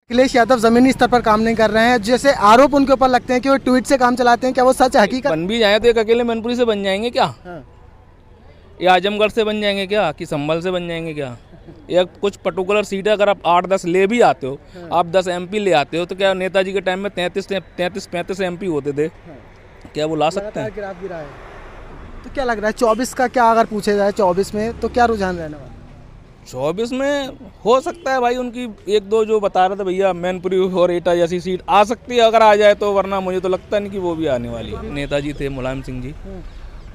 अखिलेश यादव जमीनी स्तर पर काम नहीं कर रहे हैं, जैसे आरोप उनके ऊपर लगते हैं कि वो ट्वीट से काम चलाते हैं, क्या वो सच है हकीकत? बन भी जाए तो एक अकेले मैनपुरी से बन जाएंगे क्या? हाँ। या आजमगढ़ से बन जाएंगे क्या? कि संभल से बन जाएंगे क्या? या कुछ पर्टिकुलर सीटें अगर आप 8-10 ले भी आते हो, आप 10 MP ले आते हो, तो क्या नेताजी के टाइम में 33-35 MP होते थे? क्या वो ला सकते हैं? गिरा है। तो क्या लग रहा है 24 का, क्या अगर पूछे जाए 24 में तो क्या रुझान रहने वाला? 24 में हो सकता है भाई उनकी 1-2 जो बता रहे थे भैया मैनपुरी और एटा जैसी सीट आ सकती है अगर आ जाए तो, वरना मुझे तो लगता नहीं कि वो भी आने वाली है। नेताजी थे मुलायम सिंह जी,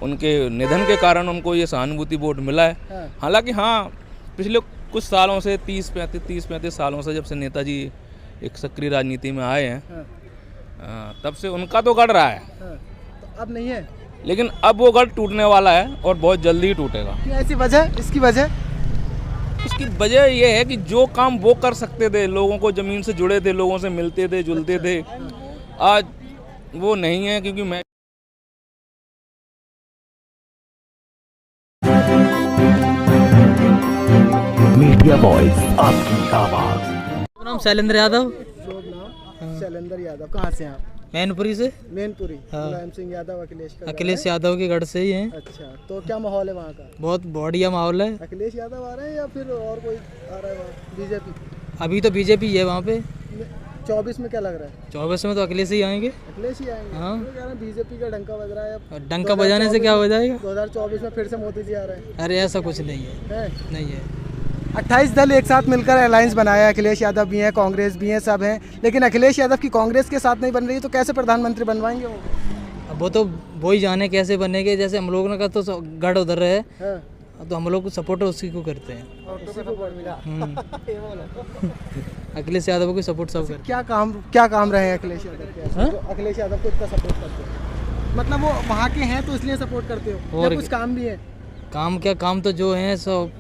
उनके निधन के कारण उनको ये सहानुभूति वोट मिला है। हालांकि हाँ, पिछले कुछ सालों से 30-35 सालों से जब से नेताजी एक सक्रिय राजनीति में आए हैं, तब से उनका तो गढ़ रहा है, तो अब नहीं है, लेकिन अब वो गढ़ टूटने वाला है और बहुत जल्दी ही टूटेगा। क्या ऐसी वजह? इसकी वजह उसकी वजह यह है कि जो काम वो कर सकते थे, लोगों को ज़मीन से जुड़े थे, लोगों से मिलते थे, जुलते थे, आज वो नहीं है। क्योंकि मैं मीडिया वॉइस, आपकी आवाज। नाम शैलेंद्र यादव। शैलेंद्र यादव, कहाँ से हैं आप? मैनपुरी से। मैनपुरी। हाँ। मुलायम सिंह यादव अखिलेश यादव के गढ़ से ही हैं। अच्छा, तो क्या माहौल है वहाँ का? बहुत बढ़िया माहौल है। अखिलेश यादव आ रहे हैं या फिर और कोई आ रहा है वहाँ? बीजेपी? अभी तो बीजेपी है वहाँ पे। 24 में क्या लग रहा है? 24 में तो अखिलेश ही आएंगे। अखिलेश ही आएंगे? हाँ। तो कह रहे हैं बीजेपी का डंका बज रहा है अब। डंका बजाने से क्या हो जाएगा? 2024 में फिर से मोदी जी आ रहे हैं। अरे ऐसा कुछ नहीं है, नहीं है। 28 दल एक साथ मिलकर अलायंस बनाया है, अखिलेश यादव भी हैं, कांग्रेस भी हैं, सब हैं, लेकिन अखिलेश यादव की कांग्रेस के साथ नहीं बन रही, तो कैसे प्रधानमंत्री बनवाएंगे वो? अब वो तो वही जाने कैसे बनेंगे। जैसे हम लोगों का तो गढ़ उधर है, हाँ। तो हम लोग सपोर्ट उसी को करते हैं। अखिलेश यादव को सपोर्ट सब करते क्या काम रहे हैं अखिलेश यादव के? हाँ? जो अखिलेश यादव को इतना सपोर्ट करते हो, मतलब वो वहाँ के हैं तो इसलिए सपोर्ट करते हो, और या कुछ काम भी है? काम क्या, काम तो जो है सो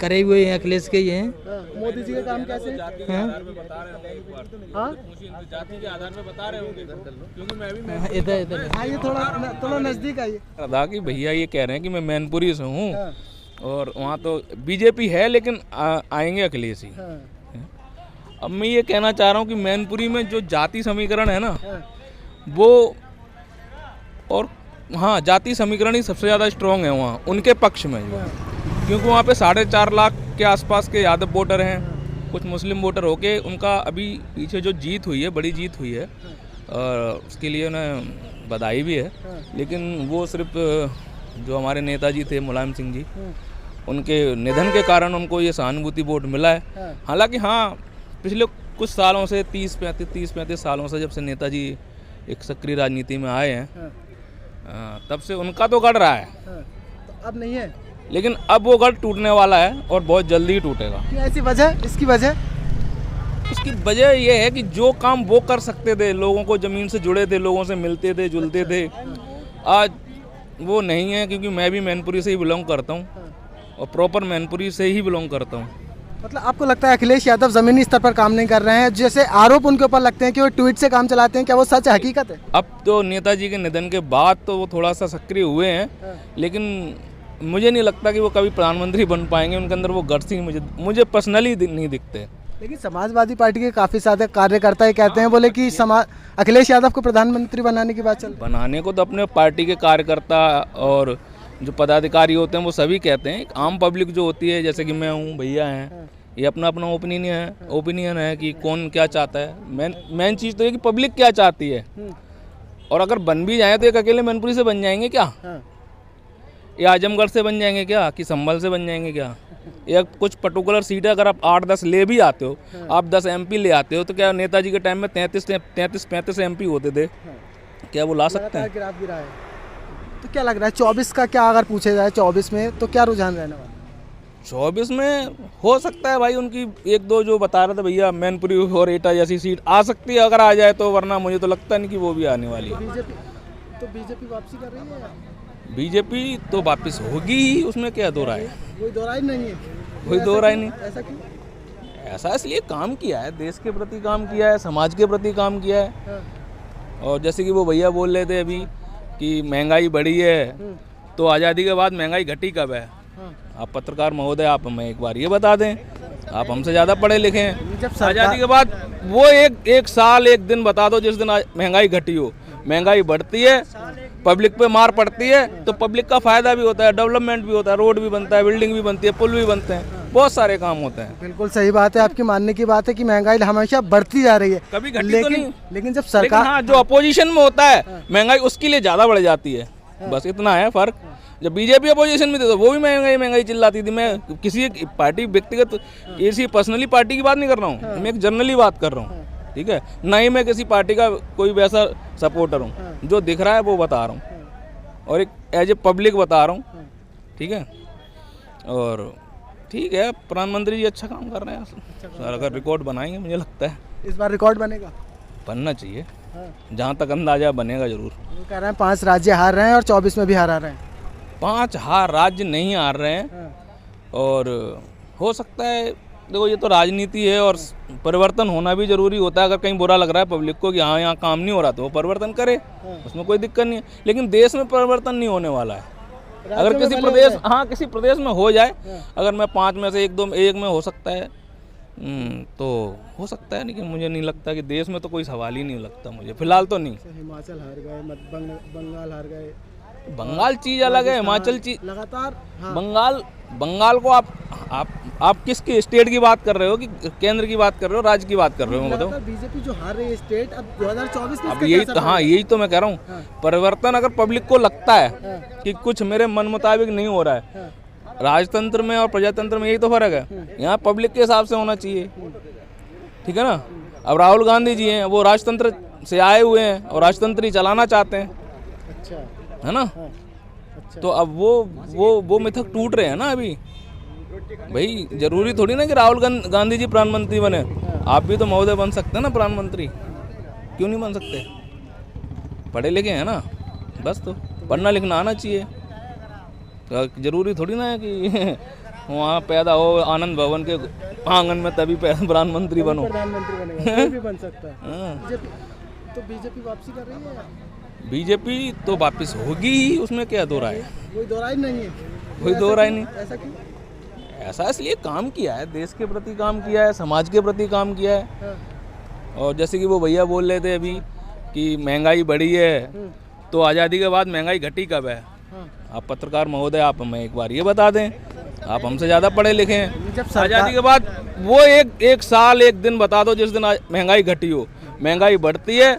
करे हुए हैं, अखिलेश के ही हैं। हाँ। मोदी जी के काम कैसे हैं? इधर इधर ये थोड़ा नजदीक आइए। था कि भैया ये कह रहे हैं कि मैं मैनपुरी से हूँ, हाँ। और वहाँ तो बीजेपी है, लेकिन आएंगे अखिलेश ही। हाँ। अब मैं ये कहना चाह रहा हूँ कि मैनपुरी में जो जाति समीकरण है ना, हाँ। वो, और हाँ, जाति समीकरण ही सबसे ज़्यादा स्ट्रॉन्ग है वहाँ उनके पक्ष में, क्योंकि वहाँ पे 4.5 लाख के आसपास के यादव वोटर हैं, कुछ मुस्लिम वोटर होके उनका अभी पीछे जो जीत हुई है, बड़ी जीत हुई है, और उसके लिए उन्हें बधाई भी है। लेकिन वो सिर्फ जो हमारे नेताजी थे मुलायम सिंह जी, उनके निधन के कारण उनको ये सहानुभूति वोट मिला है। हालांकि हाँ, पिछले कुछ सालों से 30-35 सालों से जब से नेताजी एक सक्रिय राजनीति में आए हैं, तब से उनका तो गढ़ रहा है, तो अब नहीं है, लेकिन अब वो गढ़ टूटने वाला है और बहुत जल्दी ही टूटेगा। क्या ऐसी वजह? इसकी वजह उसकी वजह यह है कि जो काम वो कर सकते थे, लोगों को ज़मीन से जुड़े थे, लोगों से मिलते थे, जुलते थे, आज वो नहीं है। क्योंकि मैं भी मैनपुरी से ही बिलोंग करता हूँ, और प्रॉपर मैनपुरी से ही बिलोंग करता हूँ। मतलब आपको लगता है अखिलेश यादव जमीनी स्तर पर काम नहीं कर रहे हैं, जैसे आरोप उनके ऊपर लगते हैं कि वो ट्वीट से काम चलाते हैं, क्या वो सच है हकीकत है? अब तो नेताजी के निधन के बाद तो वो थोड़ा सा सक्रिय हुए हैं, लेकिन मुझे नहीं लगता कि वो कभी प्रधानमंत्री बन पाएंगे। उनके अंदर वो गट्स ही मुझे पर्सनली नहीं दिखते। लेकिन समाजवादी पार्टी के काफ़ी सारे कार्यकर्ता ये कहते हैं, बोले कि अखिलेश यादव को प्रधानमंत्री बनाने की बात चल बनाने को तो अपने पार्टी के कार्यकर्ता और जो पदाधिकारी होते हैं वो सभी कहते हैं। आम पब्लिक जो होती है, जैसे कि मैं हूँ, भैया हैं, ये अपना अपना ओपिनियन है कि कौन क्या चाहता है। मेन चीज़ तो ये कि पब्लिक क्या चाहती है, और अगर बन भी जाए तो एक अकेले मैनपुरी से बन जाएंगे क्या? या आजमगढ़ से बन जाएंगे क्या? कि संभल से बन जाएंगे क्या? या कुछ पर्टिकुलर सीटें अगर आप 8-10 ले भी आते हो, आप 10 MP ले आते हो, तो क्या नेताजी के टाइम में 33-35 MP होते थे? क्या वो ला सकते हैं? गिरा है। तो क्या लग रहा है 24 का, क्या अगर पूछे जाए 24 में तो क्या रुझान रहने वाला? 24 में हो सकता है भाई उनकी 1-2 जो बता रहे थे भैया मैनपुरी और एटा जैसी सीट आ सकती है अगर आ जाए तो, वरना मुझे तो लगता नहीं कि वो भी आने वाली है। बीजेपी वापसी कर रही है? बीजेपी तो वापस होगी ही, उसमें क्या दो राय है? कोई दो राय नहीं है। कोई दो राय नहीं। ऐसा क्यों? ऐसा इसलिए काम किया है, देश के प्रति काम किया है, समाज के प्रति काम किया है। और जैसे कि वो भैया बोल रहे थे अभी कि महंगाई बढ़ी है, तो आज़ादी के बाद महंगाई घटी कब है? आप पत्रकार महोदय, आप हमें एक बार ये बता दें। आप हमसे ज़्यादा पढ़े लिखे हैं। जब सरकार- आज़ादी के बाद वो एक साल एक दिन बता दो जिस दिन महंगाई घटी हो। महंगाई बढ़ती है, पब्लिक पे मार पड़ती है, तो पब्लिक का फायदा भी होता है, डेवलपमेंट भी होता है, रोड भी बनता है, बिल्डिंग भी बनती है, पुल भी बनते हैं, बहुत सारे काम होते हैं। बिल्कुल सही बात है, आपकी मानने की बात है कि महंगाई हमेशा बढ़ती जा रही है, कभी घटी तो लेकिन नहीं। लेकिन जब लेकिन सरकार हाँ, जो अपोजिशन में होता है महंगाई उसके लिए ज़्यादा बढ़ जाती है, बस इतना है फर्क। जब बीजेपी अपोजिशन में थी तो वो भी महंगाई चिल्लाती थी। मैं किसी एक पार्टी व्यक्तिगत किसी पर्सनली पार्टी की बात नहीं कर रहा हूँ, मैं एक जनरली बात कर रहा हूँ, ठीक है। ना ही मैं किसी पार्टी का कोई वैसा सपोर्टर हूँ, जो दिख रहा है वो बता रहा हूँ और एक एज ए पब्लिक बता रहा हूँ, ठीक है। और ठीक है, प्रधानमंत्री जी अच्छा काम कर रहे हैं सर, अगर रिकॉर्ड बनाएंगे मुझे लगता है इस बार रिकॉर्ड बनेगा। बनना चाहिए, जहाँ तक अंदाजा बनेगा जरूर। वो कह रहे हैं 5 राज्य हार रहे हैं और 24 में भी हार आ रहे हैं। 5 राज्य नहीं हार रहे हैं, और हो सकता है, देखो ये तो राजनीति है और परिवर्तन होना भी जरूरी होता है। अगर कहीं बुरा लग रहा है पब्लिक को कि हाँ यहाँ काम नहीं हो रहा तो वो परिवर्तन करे, उसमें कोई दिक्कत नहीं है। लेकिन देश में परिवर्तन नहीं होने वाला है। अगर किसी प्रदेश, हाँ किसी प्रदेश में हो जाए, अगर मैं 5 में से 1 में हो सकता है, तो हो सकता है, लेकिन मुझे नहीं लगता कि देश में तो कोई सवाल ही नहीं लगता मुझे, फिलहाल तो नहीं। हिमाचल हार गए, बंगाल हार गए। बंगाल चीज अलग है, हिमाचल चीज लगातार। बंगाल को आप किसकी स्टेट की बात कर रहे हो कि केंद्र की बात कर रहे हो, राज्य की बात कर रहे हो? बताओ। बीजेपी जो हार रही है स्टेट, अब 2024 में अब यही तो मैं कह रहा हूँ, परिवर्तन अगर पब्लिक को लगता है कि कुछ मेरे मन मुताबिक नहीं हो रहा है, राजतंत्र में और प्रजातंत्र में यही तो फर्क है। यहाँ पब्लिक के हिसाब से होना चाहिए, ठीक है ना। अब राहुल गांधी जी हैं, वो राजतंत्र से आए हुए हैं और राजतंत्र ही चलाना चाहते हैं, है ना। तो अब वो मिथक टूट रहे हैं ना अभी। भाई जरूरी थोड़ी ना कि राहुल गांधी जी प्रधानमंत्री बने, आप भी तो महोदय बन सकते हैं ना प्रधानमंत्री, क्यों नहीं बन सकते? पढ़े लिखे हैं ना, बस तो पढ़ना लिखना आना चाहिए। तो जरूरी थोड़ी ना है कि वहाँ पैदा हो आनंद भवन के आंगन में तभी प्रधानमंत्री बनो। प्रधानमंत्री बनेगा, कोई भी बन सकता है। तो बीजेपी वापसी कर रही है। बीजेपी तो वापस होगी ही, उसमें क्या दो राय है? कोई दो राय नहीं है। कोई दो राय नहीं। ऐसा क्यों? ऐसा इसलिए काम किया है, देश के प्रति काम किया है, समाज के प्रति काम किया है। और जैसे कि वो भैया बोल रहे थे अभी कि महंगाई बढ़ी है, तो आज़ादी के बाद महंगाई घटी कब है? आप पत्रकार महोदय, आप हमें एक बार ये बता दें, आप हमसे ज़्यादा पढ़े लिखे हैं। जब आज़ादी के बाद वो एक साल एक दिन बता दो जिस दिन महंगाई घटी हो। महंगाई बढ़ती है,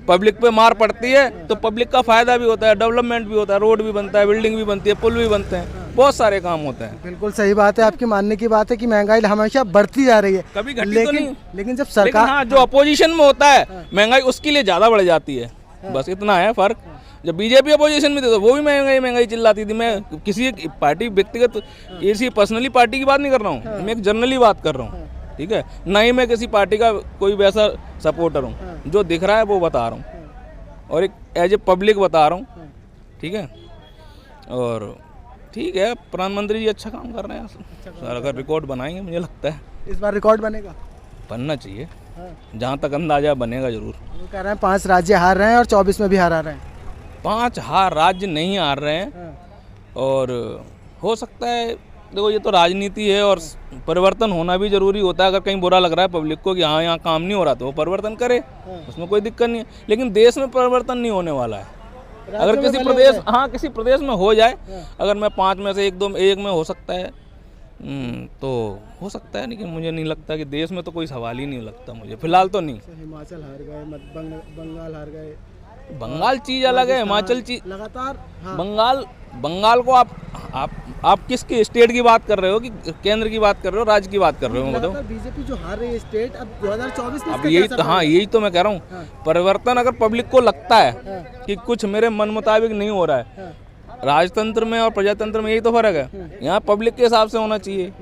पब्लिक पे मार पड़ती है, तो पब्लिक का फायदा भी होता है, डेवलपमेंट भी होता है, रोड भी बनता है, बिल्डिंग भी बनती है, पुल भी बनते हैं, बहुत सारे काम होते हैं। बिल्कुल सही बात है, आपकी मानने की बात है कि महंगाई हमेशा बढ़ती जा रही है, कभी घटी लेकिन तो नहीं। लेकिन जब लेकिन सरकार हाँ, जो अपोजिशन में होता है महंगाई उसके लिए ज़्यादा बढ़ जाती है, बस इतना है फर्क। जब बीजेपी अपोजिशन में थी तो वो भी महंगाई चिल्लाती थी। मैं किसी एक पार्टी व्यक्तिगत किसी पर्सनली पार्टी की बात नहीं कर रहा हूँ, मैं एक जनरली बात कर रहा हूँ, ठीक है। ना ही मैं किसी पार्टी का कोई वैसा सपोर्टर हूँ, जो दिख रहा है वो बता रहा हूँ और एक एज ए पब्लिक बता रहा हूँ, ठीक है। और ठीक है, प्रधानमंत्री जी अच्छा काम कर रहे हैं सर, अगर रिकॉर्ड बनाएंगे मुझे लगता है इस बार रिकॉर्ड बनेगा। बनना चाहिए, जहाँ तक अंदाजा बनेगा जरूर। वो कह रहे हैं 5 राज्य हार रहे हैं और 24 में भी हार आ रहे हैं। 5 राज्य नहीं हार रहे हैं, और हो सकता है, देखो ये तो राजनीति है और परिवर्तन होना भी जरूरी होता है। अगर कहीं बुरा लग रहा है पब्लिक को कि हाँ यहाँ काम नहीं हो रहा तो वो परिवर्तन करे, उसमें कोई दिक्कत नहीं है। लेकिन देश में परिवर्तन नहीं होने वाला है। अगर किसी प्रदेश, हाँ किसी प्रदेश में हो जाए, अगर मैं 5 में से 1 में हो सकता है, तो हो सकता है, लेकिन मुझे नहीं लगता कि देश में तो कोई सवाल ही नहीं लगता मुझे, फिलहाल तो नहीं। हिमाचल हार गए, बंगाल हार गए। बंगाल चीज अलग है, हिमाचल चीज लगातार। बंगाल को आप किसकी स्टेट की बात कर रहे हो कि केंद्र की बात कर रहे हो, राज्य की बात कर रहे हो? बताओ। बीजेपी जो हार रही है स्टेट, अब 2024 में अब यही तो मैं कह रहा हूँ, परिवर्तन अगर पब्लिक को लगता है कि कुछ मेरे मन मुताबिक नहीं हो रहा है, राजतंत्र में और प्रजातंत्र में यही तो फर्क है। यहाँ पब्लिक के हिसाब से होना चाहिए,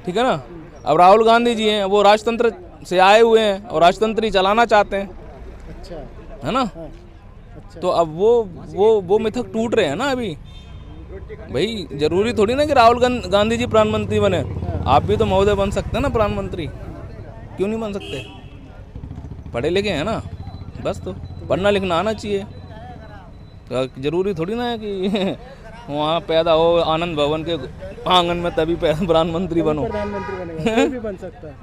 ठीक है ना। अब राहुल गांधी जी हैं, वो राजतंत्र से आए हुए हैं और राजतंत्र ही चलाना चाहते हैं, है ना। तो अब वो मिथक टूट रहे हैं ना अभी। भाई जरूरी थोड़ी ना कि राहुल गांधी जी प्रधानमंत्री बने, आप भी तो महोदय बन सकते हैं ना प्रधानमंत्री, क्यों नहीं बन सकते? पढ़े लिखे हैं ना, बस तो पढ़ना लिखना आना चाहिए। तो जरूरी थोड़ी ना है कि वहाँ पैदा हो आनंद भवन के आंगन में तभी प्रधानमंत्री बनो। प्रधानमंत्री बनेगा, कोई भी बन सकता है।